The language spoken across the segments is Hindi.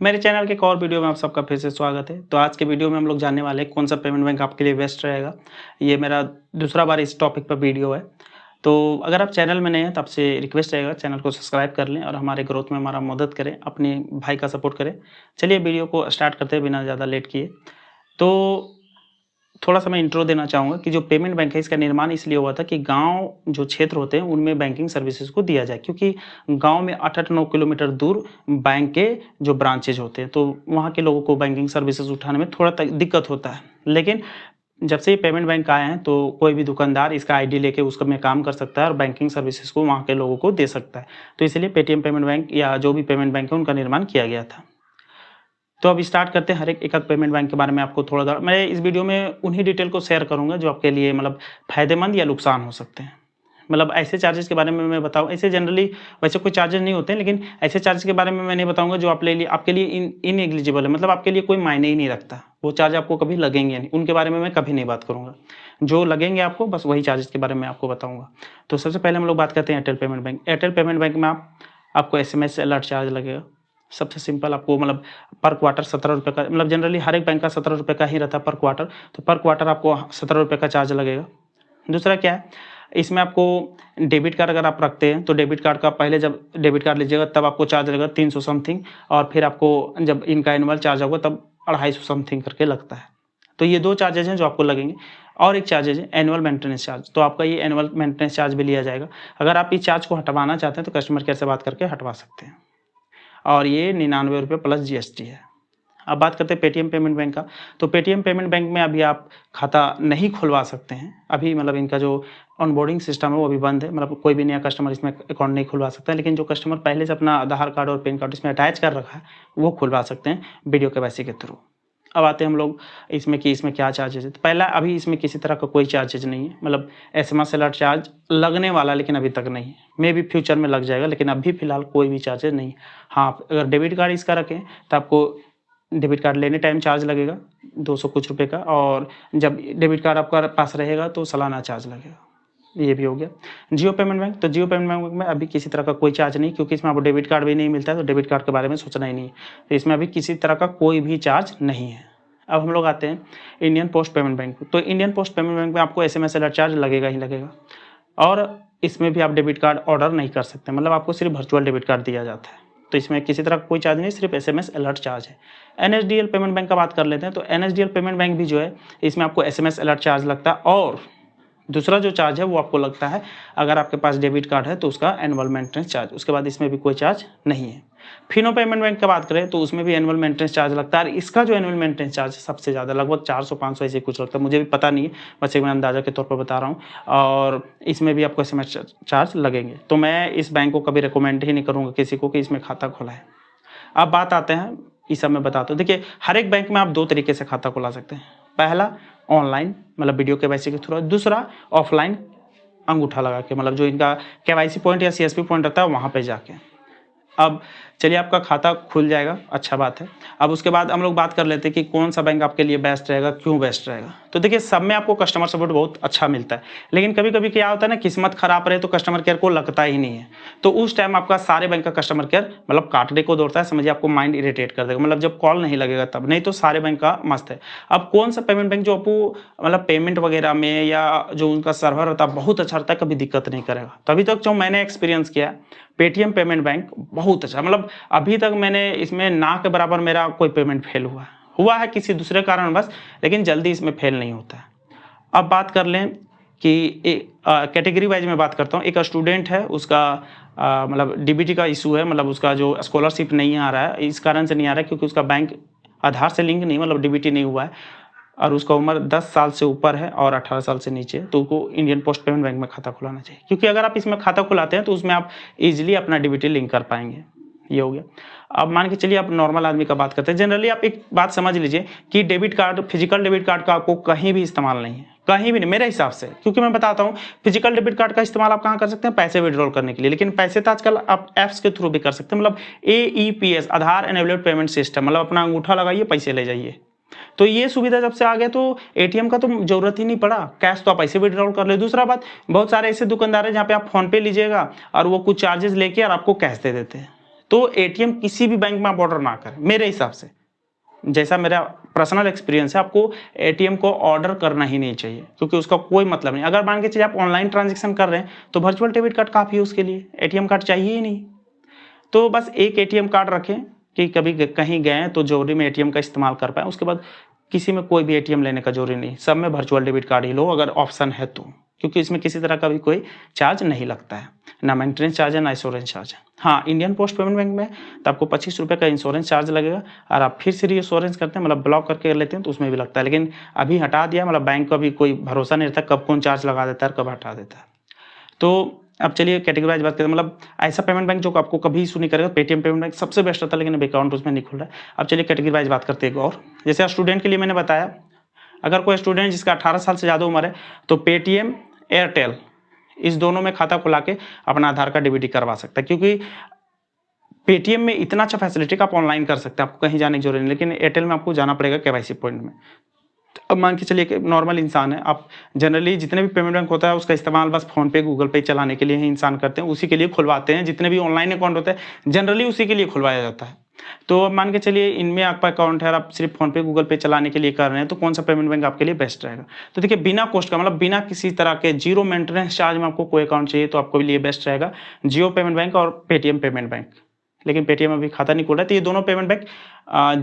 मेरे चैनल के एक और वीडियो में आप सबका फिर से स्वागत है। तो आज के वीडियो में हम लोग जानने वाले हैं कौन सा पेमेंट बैंक आपके लिए बेस्ट रहेगा। ये मेरा दूसरा बार इस टॉपिक पर वीडियो है। तो अगर आप चैनल में नए हैं तो आपसे रिक्वेस्ट रहेगा चैनल को सब्सक्राइब कर लें और हमारे ग्रोथ में हमारा मदद करें, अपने भाई का सपोर्ट करें। चलिए वीडियो को स्टार्ट करते हैं बिना ज़्यादा लेट किए। तो थोड़ा-सा मैं इंट्रो देना चाहूँगा कि जो पेमेंट बैंक है इसका निर्माण इसलिए हुआ था कि गाँव जो क्षेत्र होते हैं उनमें बैंकिंग सर्विसेज़ को दिया जाए, क्योंकि गाँव में 8-8 9 किलोमीटर दूर बैंक के जो ब्रांचेज़ होते हैं, तो वहाँ के लोगों को बैंकिंग सर्विसेज़ उठाने में थोड़ा त दिक्कत होता है। लेकिन जब से ये पेमेंट बैंक आए हैं तो कोई भी दुकानदार इसका आईडी लेके उसका में काम कर सकता है और बैंकिंग सर्विसेज़ को वहाँ के लोगों को दे सकता है। तो इसलिए पेटीएम पेमेंट बैंक या जो भी पेमेंट बैंक है उनका निर्माण किया गया था। तो अब स्टार्ट करते हैं हर एक एक पेमेंट बैंक के बारे में आपको थोड़ा मैं इस वीडियो में उन्हीं डिटेल को शेयर करूँगा जो आपके लिए मतलब फ़ायदेमंद या नुकसान हो सकते हैं। मतलब ऐसे चार्जेस के बारे में मैं बताऊँ, ऐसे जनरली वैसे कोई चार्जेस नहीं होते हैं, लेकिन ऐसे चार्जेस के बारे में मैं नहीं बताऊँगा जो आपके लिए इनएग्लिजिबल है, मतलब आपके लिए कोई मायने ही नहीं रखता। वो चार्ज आपको कभी लगेंगे नहीं, उनके बारे में मैं कभी नहीं बात करूँगा। जो लगेंगे आपको बस वही चार्जेस के बारे में आपको बताऊँगा। तो सबसे पहले हम लोग बात करते हैं Airtel payment bank. Airtel payment bank में आपको एसएमएस अलर्ट चार्ज लगेगा। सबसे सिंपल आपको मतलब पर क्वार्टर ₹17 का, मतलब जनरली हर एक बैंक का ₹17 का ही रहता है पर क्वार्टर। तो पर क्वार्टर आपको ₹17 का चार्ज लगेगा। दूसरा क्या है, इसमें आपको डेबिट कार्ड अगर आप रखते हैं तो डेबिट कार्ड का पहले जब डेबिट कार्ड लीजिएगा तब आपको चार्ज लगेगा 300 समथिंग, और फिर आपको जब इनका एनुअल चार्ज होगा तब 250 समथिंग करके लगता है। तो ये 2 चार्जेज़ हैं जो आपको लगेंगे। और एक चार्जेज़ है एनुअल मेंटेनेंस चार्ज। तो आपका ये एनुअल मेंटेनेंस चार्ज भी लिया जाएगा। अगर आप इस चार्ज को हटवाना चाहते हैं तो कस्टमर केयर से बात करके हटवा सकते हैं। और ये ₹99 प्लस जीएसटी है। अब बात करते हैं पेटीएम पेमेंट बैंक का। तो पेटीएम पेमेंट बैंक में अभी आप खाता नहीं खुलवा सकते हैं। अभी मतलब इनका जो ऑनबोर्डिंग सिस्टम है वो अभी बंद है, मतलब कोई भी नया कस्टमर इसमें अकाउंट नहीं खुलवा सकता है। लेकिन जो कस्टमर पहले से अपना आधार कार्ड और पैन कार्ड इसमें अटैच कर रखा है वो खुलवा सकते हैं वीडियो केवाईसी के थ्रू। अब आते हैं हम लोग इसमें कि इसमें क्या चार्जेज़ है। तो पहला, अभी इसमें किसी तरह का कोई चार्जेज़ नहीं है, मतलब एसएमएस अलर्ट चार्ज लगने वाला लेकिन अभी तक नहीं है। मे बी फ्यूचर में लग जाएगा, लेकिन अभी फ़िलहाल कोई भी चार्जेज़ नहीं है। हाँ, अगर डेबिट कार्ड इसका रखें तो आपको डेबिट कार्ड लेने टाइम चार्ज लगेगा 200 कुछ रुपए का, और जब डेबिट कार्ड आपका पास रहेगा तो सालाना चार्ज लगेगा। ये भी हो गया। जियो पेमेंट बैंक, तो जियो पेमेंट बैंक में अभी किसी तरह का कोई चार्ज नहीं, क्योंकि इसमें आपको डेबिट कार्ड भी नहीं मिलता है, तो डेबिट कार्ड के बारे में सोचना ही नहीं है। तो इसमें अभी किसी तरह का कोई भी चार्ज नहीं है। अब हम लोग आते हैं इंडियन पोस्ट पेमेंट बैंक। तो इंडियन पोस्ट पेमेंट बैंक में आपको एसएमएस अलर्ट चार्ज लगेगा ही लगेगा, और इसमें भी आप डेबिट कार्ड ऑर्डर नहीं कर सकते, मतलब आपको सिर्फ वर्चुअल डेबिट कार्ड दिया जाता है। तो इसमें किसी तरह का कोई चार्ज नहीं, सिर्फ एसएमएस अलर्ट चार्ज है। एनएसडीएल पेमेंट बैंक का बात कर लेते हैं। तो एनएसडीएल पेमेंट बैंक भी जो है इसमें आपको एसएमएस अलर्ट चार्ज लगता है, और दूसरा जो चार्ज है वो आपको लगता है अगर आपके पास डेबिट कार्ड है तो उसका एनुअल मेंटेनेंस चार्ज। उसके बाद इसमें भी कोई चार्ज नहीं है। फिनो पेमेंट बैंक की बात करें तो उसमें भी एनुअल मेंटेनेंस चार्ज लगता है, और इसका जो एनुअल मेंटेनेंस चार्ज है सबसे ज़्यादा लगभग 400-500 ऐसे कुछ लगता है, मुझे भी पता नहीं है, बस एक मैं अंदाजा के तौर पर बता रहा हूँ। और इसमें भी आपको एसएमएस चार्ज लगेंगे। तो मैं इस बैंक को कभी रिकमेंड ही नहीं करूँगा किसी को कि इसमें खाता खुलाएं। अब बात आते हैं, इस सब मैं बताता हूँ। देखिए, हर एक बैंक में आप 2 तरीके से खाता खुला सकते हैं। पहला ऑनलाइन, मतलब वीडियो केवाईसी के थ्रू। दूसरा ऑफलाइन, अंगूठा लगा के, मतलब जो इनका केवाईसी पॉइंट या सीएसपी पॉइंट रहता है वहाँ पे जाके। अब चलिए, आपका खाता खुल जाएगा, अच्छा बात है। अब उसके बाद हम लोग बात कर लेते हैं कि कौन सा बैंक आपके लिए बेस्ट रहेगा, क्यों बेस्ट रहेगा। तो देखिए, सब में आपको कस्टमर सपोर्ट बहुत अच्छा मिलता है, लेकिन कभी-कभी क्या होता है ना, किस्मत खराब रहे तो कस्टमर केयर को लगता ही नहीं है। तो उस टाइम आपका सारे बैंक का कस्टमर केयर मतलब काटने को दौड़ता है, समझिए आपको माइंड इरिटेट कर देगा, मतलब जब कॉल नहीं लगेगा तब। नहीं तो सारे बैंक का मस्त है। अब कौन सा पेमेंट बैंक जो आपको मतलब पेमेंट वगैरह में या जो उनका सर्वर रहता है बहुत अच्छा रहता है, कभी दिक्कत नहीं करेगा। तो अभी तक जो मैंने एक्सपीरियंस किया, पेटीएम पेमेंट बैंक बहुत अच्छा, मतलब अभी तक मैंने इसमें ना के बराबर मेरा कोई पेमेंट फेल हुआ है किसी दूसरे कारण बस, लेकिन जल्दी इसमें फेल नहीं होता है। अब बात कर लें कि कैटेगरी वाइज में बात करता हूँ। एक स्टूडेंट है, उसका मतलब डीबीटी का इशू है, मतलब उसका जो स्कॉलरशिप नहीं आ रहा है, इस कारण से नहीं आ रहा है क्योंकि उसका बैंक आधार से लिंक नहीं, मतलब डीबीटी नहीं हुआ है, और उसका उम्र 10 साल से ऊपर है और 18 साल से नीचे, तो उसको इंडियन पोस्ट पेमेंट बैंक में खाता खुलाना चाहिए, क्योंकि अगर आप इसमें खाता खुलाते हैं तो उसमें आप इजीली अपना डीबीटी लिंक कर पाएंगे। ये हो गया। अब मान के चलिए आप नॉर्मल आदमी का बात करते हैं। जनरली आप एक बात समझ लीजिए कि debit card, physical debit card का आपको कहीं भी इस्तेमाल नहीं है, कहीं भी नहीं मेरे हिसाब से, क्योंकि मैं बताता हूँ फिजिकल डेबिट कार्ड का इस्तेमाल आप कहाँ कर सकते हैं, पैसे विड्रॉल करने के लिए, लेकिन पैसे तो आजकल आप ऐप्स के थ्रू भी कर सकते हैं, मतलब AEPS, आधार एनेबल्ड पेमेंट सिस्टम, मतलब अपना अंगूठा लगाइए पैसे ले जाइए। तो ये सुविधा जब से आ गया तो एटीएम का तो जरूरत ही नहीं पड़ा, कैश तो आप ऐसे विड्रॉल कर ले। दूसरा बात, बहुत सारे ऐसे दुकानदार हैं जहाँ पे आप फोन पे लीजिएगा और वो कुछ चार्जेस लेके और आपको कैश दे देते हैं। तो एटीएम किसी भी बैंक में आप ऑर्डर ना करें मेरे हिसाब से, जैसा मेरा पर्सनल एक्सपीरियंस है। आपको एटीएम को ऑर्डर करना ही नहीं चाहिए, क्योंकि उसका कोई मतलब नहीं। अगर मान के चलिए आप ऑनलाइन ट्रांजेक्शन कर रहे हैं तो वर्चुअल डेबिट कार्ड काफ़ी है उसके लिए, एटीएम कार्ड चाहिए ही नहीं। तो बस एक एटीएम कार्ड रखें कि कभी कहीं गए तो जरूरी में एटीएम का इस्तेमाल कर पाए। उसके बाद किसी में कोई भी एटीएम लेने का जरूरी नहीं, सब में वर्चुअल डेबिट कार्ड ही लो अगर ऑप्शन है तो, क्योंकि इसमें किसी तरह का भी कोई चार्ज नहीं लगता है, ना मेंटेनेंस चार्ज है ना इंश्योरेंस चार्ज है। हाँ, इंडियन पोस्ट पेमेंट बैंक में तो आपको 25 रुपये का इंश्योरेंस चार्ज लगेगा, और आप फिर से रीइंश्योरेंस करते हैं मतलब ब्लॉक करके लेते हैं तो उसमें भी लगता है, लेकिन अभी हटा दिया। मतलब बैंक का भी कोई भरोसा नहीं रहता कब कौन चार्ज लगा देता है कब हटा देता है। तो अब चलिए कैटेगरी वाइज बात करते हैं। मतलब ऐसा पेमेंट बैंक जो आपको कभी इशू नहीं करेगा, पेटीएम पेमेंट बैंक सबसे बेस्ट रहता है, लेकिन अभी अकाउंट उसमें नहीं खुल रहा है। अब चलिए कैटेगरी वाइज बात करते हैं एक और। जैसे स्टूडेंट के लिए मैंने बताया, अगर कोई स्टूडेंट जिसका 18 साल से ज़्यादा उम्र है तो पेटीएम, एयरटेल, इस दोनों में खाता खुला के अपना आधार कार्ड डीबीटी करवा सकता है, क्योंकि पेटीएम में इतना अच्छा फैसिलिटी का आप ऑनलाइन कर सकते हैं, आपको कहीं जाने की जरूरत नहीं, लेकिन एयरटेल में आपको जाना पड़ेगा केवाईसी पॉइंट में। अब मान के चलिए कि नॉर्मल इंसान है, आप जनरली जितने भी पेमेंट बैंक होता है उसका इस्तेमाल बस फोन पे गूगल पे चलाने के लिए ही इंसान करते हैं, उसी के लिए खुलवाते हैं। जितने भी ऑनलाइन अकाउंट होते हैं जनरली उसी के लिए खुलवाया जाता है। तो अब मान के चलिए इनमें आपका अकाउंट है और आप सिर्फ फोन पे गूगल पे चलाने के लिए कर रहे हैं, तो कौन सा पेमेंट बैंक आपके लिए बेस्ट रहेगा? तो देखिए, बिना कॉस्ट का, मतलब बिना किसी तरह के जीरो मेंटेनेंस चार्ज में आपको कोई अकाउंट चाहिए तो आपको लिए बेस्ट रहेगा जियो पेमेंट बैंक और पेटीएम पेमेंट बैंक। लेकिन पेटीएम अभी खाता नहीं खोल रहा है, तो ये दोनों पेमेंट बैंक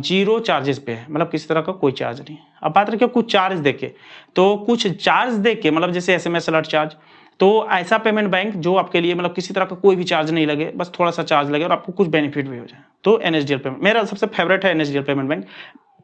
जीरो चार्जेस पे है, मतलब किसी तरह का कोई चार्ज नहीं। अब बात रखिए कुछ चार्ज देके, तो कुछ चार्ज देके मतलब जैसे एसएमएस अलर्ट चार्ज, तो ऐसा पेमेंट बैंक जो आपके लिए मतलब किसी तरह का कोई भी चार्ज नहीं लगे, बस थोड़ा सा चार्ज लगे और आपको कुछ बेनिफिट भी हो जाए, तो एनएसडीएल पेमेंट मेरा सबसे फेवरेट है। NSDL payment bank,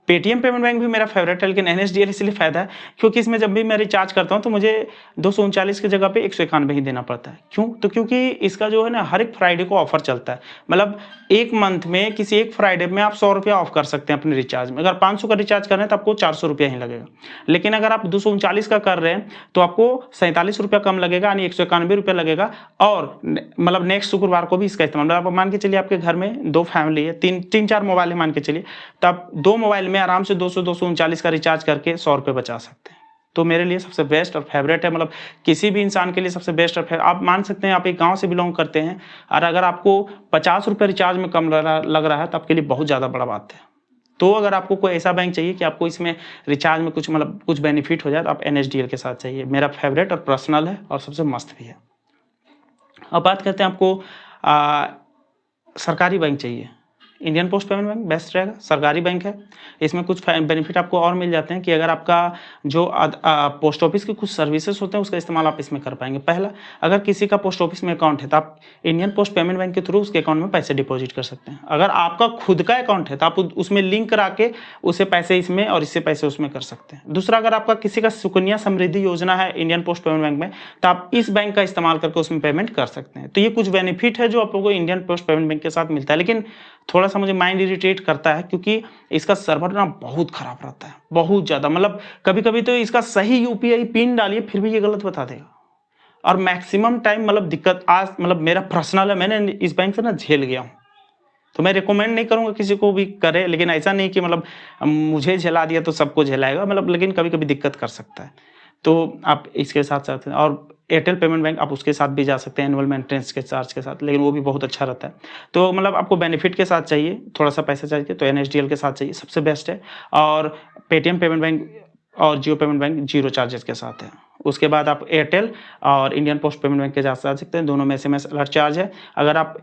Paytm payment bank भी मेरा फेवरेट है, लेकिन एनएसडीएल इसलिए फायदा है क्योंकि इसमें जब भी मैं रिचार्ज करता हूं तो मुझे 239 की जगह पे 191 ही देना पड़ता है। क्यों? तो क्योंकि इसका जो है ना हर एक फ्राइडे को ऑफर चलता है, मतलब एक मंथ में किसी एक फ्राइडे में आप 100 रुपया ऑफ कर सकते हैं अपने रिचार्ज में। अगर 500 का रिचार्ज कर रहे हैं तो आपको 400 रुपया ही लगेगा, लेकिन अगर आप 239 का कर रहे हैं तो आपको 47 रुपया कम लगेगा, यानी 191 रुपया लगेगा। और मतलब नेक्स्ट शुक्रवार को भी इसका इस्तेमाल, आप मान के चलिए आपके घर में 2 फैमिली है, 3-4 मोबाइल है मान के चलिए, तो आप 2 मोबाइल में आराम से 239 का रिचार्ज करके 100 रुपये बचा सकते हैं। तो मेरे लिए सबसे बेस्ट और फेवरेट है, मतलब किसी भी इंसान के लिए सबसे बेस्ट और फेवरेट। आप मान सकते हैं आप एक गांव से बिलोंग करते हैं और अगर आपको 50 रुपये रिचार्ज में कम लग रहा है तो आपके लिए बहुत ज़्यादा बड़ा बात है। तो अगर आपको कोई ऐसा बैंक चाहिए कि आपको इसमें रिचार्ज में कुछ मतलब कुछ बेनिफिट हो जाए तो आप एनएसडीएल के साथ चाहिए। मेरा फेवरेट और पर्सनल है और सबसे मस्त भी है। अब बात करते हैं आपको सरकारी बैंक चाहिए, Indian post payment bank best रहेगा, सरकारी बैंक है। इसमें कुछ बेनिफिट आपको और मिल जाते हैं कि अगर आपका जो पोस्ट ऑफिस के कुछ सर्विसेज होते हैं उसका इस्तेमाल आप इसमें कर पाएंगे। पहला, अगर किसी का पोस्ट ऑफिस में अकाउंट है तो आप इंडियन पोस्ट पेमेंट बैंक के थ्रू उसके अकाउंट में पैसे डिपॉजिट कर सकते हैं। अगर आपका खुद का अकाउंट है तो आप उसमें लिंक करा के उसे पैसे इसमें और इससे पैसे उसमें कर सकते हैं। दूसरा, अगर आपका किसी का सुकन्या समृद्धि योजना है इंडियन पोस्ट पेमेंट बैंक में तो आप इस बैंक का इस्तेमाल करके उसमें पेमेंट कर सकते हैं। तो ये कुछ बेनिफिट है जो आप लोगों को इंडियन पोस्ट पेमेंट बैंक के साथ मिलता है। लेकिन थोड़ा सा मुझे माइंड इरिटेट करता है क्योंकि इसका सर्वर ना बहुत खराब रहता है, बहुत ज्यादा। मतलब कभी कभी तो इसका सही यूपीआई पिन डालिए फिर भी ये गलत बता देगा, और मैक्सिमम टाइम मतलब दिक्कत आज मतलब मेरा पर्सनल है, मैंने इस बैंक से ना झेल गया हूँ। तो मैं रिकमेंड नहीं करूंगा किसी को भी करे, लेकिन ऐसा नहीं कि मतलब मुझे झेला दिया तो सबको झेलाएगा, मतलब लेकिन कभी कभी दिक्कत कर सकता है। तो आप इसके साथ साथ, और एयरटेल पेमेंट बैंक आप उसके साथ भी जा सकते हैं एनुअल मेंटेनेंस के चार्ज के साथ, लेकिन वो भी बहुत अच्छा रहता है। तो मतलब आपको बेनिफिट के साथ चाहिए, थोड़ा सा पैसा चाहिए तो एनएसडीएल के साथ चाहिए, सबसे बेस्ट है। और पेटीएम पेमेंट बैंक और जियो पेमेंट बैंक जीरो चार्जेस के साथ है। उसके बाद आप एयरटेल और इंडियन पोस्ट पेमेंट बैंक के जा सकते हैं, दोनों में एसएमएस अलर्ट चार्ज है। अगर आप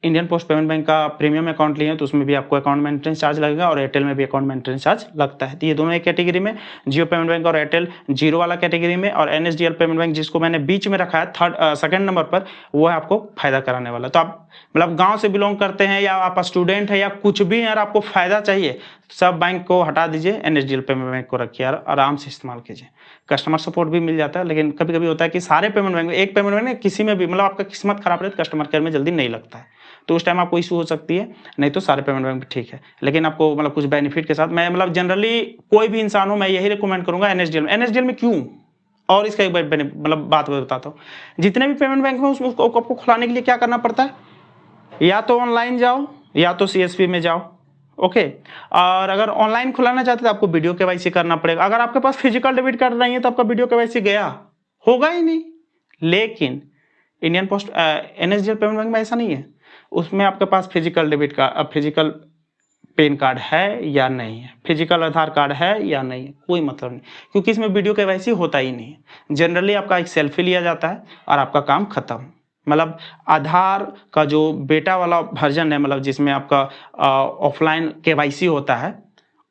इंडियन पोस्ट पेमेंट बैंक का प्रीमियम अकाउंट लिए तो उसमें भी आपको अकाउंट मेंटेनेंस चार्ज लगेगा और एयरटेल में भी अकाउंट मेंटेनेंस चार्ज लगता है। तो ये दोनों एक कैटेगरी में, जियो पेमेंट बैंक और एयरटेल जीरो वाला कैटेगरी में, और एनएसडीएल पेमेंट बैंक जिसको मैंने बीच में रखा है सेकंड नंबर पर, वो है आपको फायदा कराने वाला। तो आप मतलब गांव से बिलोंग करते हैं या आप स्टूडेंट है या कुछ भी है और आपको फायदा चाहिए, सब बैंक को हटा दीजिए, एनएसडीएल पेमेंट बैंक को रखिए और आराम से इस्तेमाल कीजिए। कस्टमर सपोर्ट भी मिल जाता है, लेकिन कभी कभी होता है कि सारे पेमेंट बैंक, एक पेमेंट बैंक में किसी में भी मतलब आपका किस्मत खराब रहे तो कस्टमर केयर में जल्दी नहीं लगता है, तो उस टाइम आपको इशू हो सकती है। नहीं तो सारे पेमेंट बैंक ठीक है, लेकिन आपको मतलब कुछ बेनिफिट के साथ, मैं मतलब जनरली कोई भी इंसान हो मैं यही रिकमेंड करूंगा एनएसडीएल में। एनएसडीएल में क्यों, और इसका एक मतलब बात बताता हूँ। जितने भी पेमेंट बैंक में उसको आपको खुलाने के लिए क्या करना पड़ता है, या तो ऑनलाइन जाओ या तो सीएसपी में जाओ, ओके। और अगर ऑनलाइन खुलाना चाहते तो आपको वीडियो केवाईसी करना पड़ेगा। अगर आपके पास फिजिकल डेबिट कार्ड नहीं है तो आपका वीडियो केवाईसी गया होगा ही नहीं। लेकिन Indian Post NSDL payment bank में ऐसा नहीं है, उसमें आपके पास physical debit card physical PAN card है या नहीं है, फिजिकल आधार कार्ड है या नहीं है, कोई मतलब नहीं, क्योंकि इसमें वीडियो केवाईसी होता ही नहीं है। जनरली आपका एक सेल्फी लिया जाता है और आपका काम खत्म। मतलब आधार का जो बेटा वाला वर्जन है, मतलब जिसमें आपका ऑफलाइन केवाईसी होता है,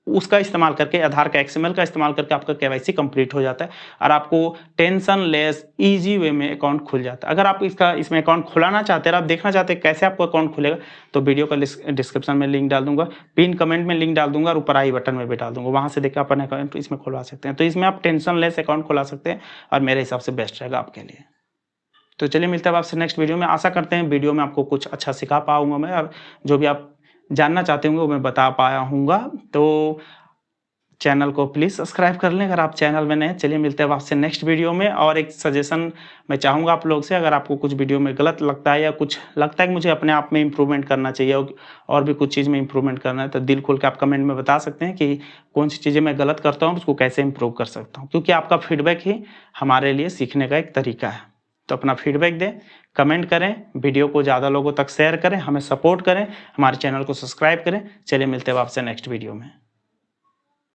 उसका इस्तेमाल करके, आधार का XML का इस्तेमाल करके आपका केवाईसी कंप्लीट हो जाता है और आपको टेंशन लेस इजी वे में अकाउंट खुल जाता है। अगर आप इसमें अकाउंट खुलाना चाहते हैं, आप देखना चाहते हैं कैसे आपको अकाउंट खुलेगा, तो वीडियो का डिस्क्रिप्शन में लिंक डाल दूंगा, पिन कमेंट में लिंक डाल दूंगा और ऊपर आई बटन में भी डाल दूंगा, वहां से देखकर अपना अकाउंट इसमें खुलवा सकते हैं। तो इसमें आप टेंशन लेस अकाउंट खुला सकते हैं और मेरे हिसाब से बेस्ट रहेगा आपके लिए। तो चलिए मिलते हैं आपसे नेक्स्ट वीडियो में। आशा करते हैं वीडियो में आपको कुछ अच्छा सिखा पाऊंगा मैं, और जो भी आप जानना चाहते होंगे वो मैं बता पाया हूँगा। तो चैनल को प्लीज़ सब्सक्राइब कर लें अगर आप चैनल में नए हैं। चलिए मिलते हैं आपसे नेक्स्ट वीडियो में। और एक सजेशन मैं चाहूँगा आप लोग से, अगर आपको कुछ वीडियो में गलत लगता है या कुछ लगता है कि मुझे अपने आप में इम्प्रूवमेंट करना चाहिए और भी कुछ चीज़ में इम्प्रूवमेंट करना है, तो दिल खोल के आप कमेंट में बता सकते हैं कि कौन सी चीज़ें मैं गलत करता हूँ, उसको कैसे इम्प्रूव कर सकता हूँ, क्योंकि आपका फीडबैक ही हमारे लिए सीखने का एक तरीका है। तो अपना फीडबैक दें, कमेंट करें, वीडियो को ज़्यादा लोगों तक शेयर करें, हमें सपोर्ट करें, हमारे चैनल को सब्सक्राइब करें। चलिए मिलते हैं आपसे नेक्स्ट वीडियो में।